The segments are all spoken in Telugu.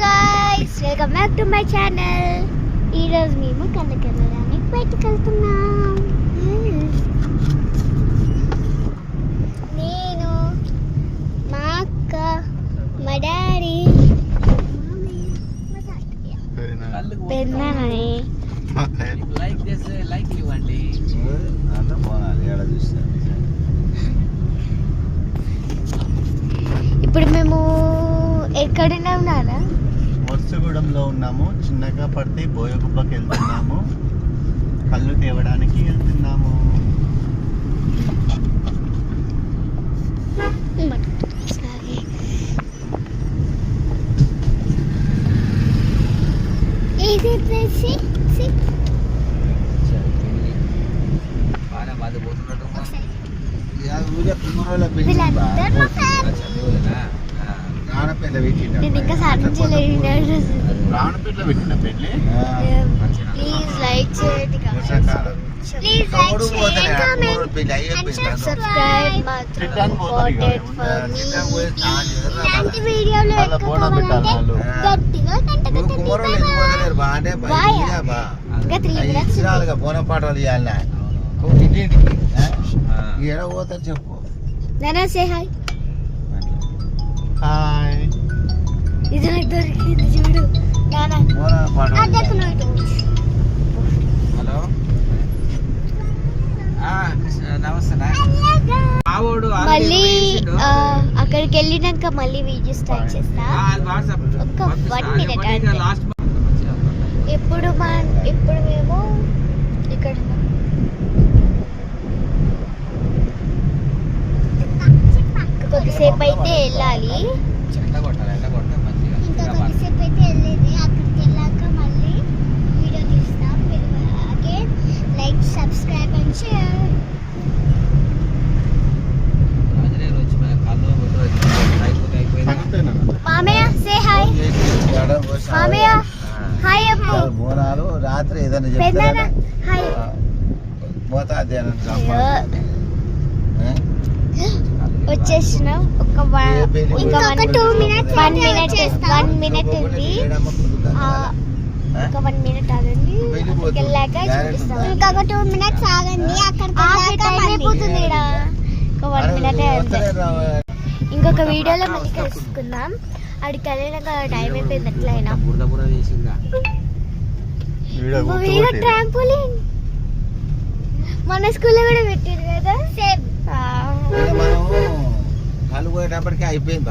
Guys, welcome back to my channel. ఈరోజు మేము కనకనడానికి బయటకు వెళ్తున్నాం. నేను, మా అక్క, మా డాడీ, పెద్దనాని. ఇప్పుడు మేము ఎక్కడున్నాం నాన్న? వర్సగూడెంలో ఉన్నాము. చిన్నగా పడితే బోయగుబ్బకి వెళ్తున్నాము. కళ్ళు తేవడానికి వెళ్తున్నాము. ప్లీజ్ లైక్ చేయండి, సబ్స్క్రైబ్ మాత్రం ఇంపార్టెంట్ ఫర్ మీ. ఇలాంటి వీడియోలు ఎక్కువ కావాలంటే గట్టిగా ఇంకా 3 minutes బోనపాటలు ఇవ్వాలి. పోతారు చెప్పు. నానా సే హాయ్. హాయ్. ఇది నాకు దొరికింది చూడు నానా. హలో, నమస్తే. మళ్ళీ అక్కడికి వెళ్ళినాక మళ్ళీ వీడియో స్టార్ట్ చేస్తా. ఒక 1 minute అంటే. ఇప్పుడు మేము ఇక్కడ కొద్దిసేపు అయితే వెళ్ళాలి. ఇంకా కొద్దిసేపు అయితే వెళ్ళేది. అక్కడికి వెళ్ళాక మళ్ళీ వీడియో తీస్తాం. Again like, subscribe and share. మామయ్య సే హాయ్. మామయ్య హాయ్ అమ్ము. బోనాలు రాత్రి ఏదైనా పెద్దనా హాయ్. వచ్చేసినాం. ఇంకా 2 minutes 1 minute ఉంది. ఒక 1 minute ఆగండి. అక్కడికి వెళ్ళాక చూపిస్తాం. ఇంకొక 2 minutes ఆగండి. అక్కడికి అయిపోతుంది. ఒక 1 minute అంతే. ఇంకొక వీడియోలో మళ్ళీ కలుసుకుందాం. అక్కడికి వెళ్ళినాక టైం అయిపోయింది. ఎట్లయినా ట్రాంపోలిన్ మన స్కూల్లో కూడా పెట్టారు కదా. సేమ్ కళ్ళు పోయేటప్పటికి అయిపోయింది.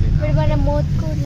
ఇప్పుడు మనం మోత్కూరు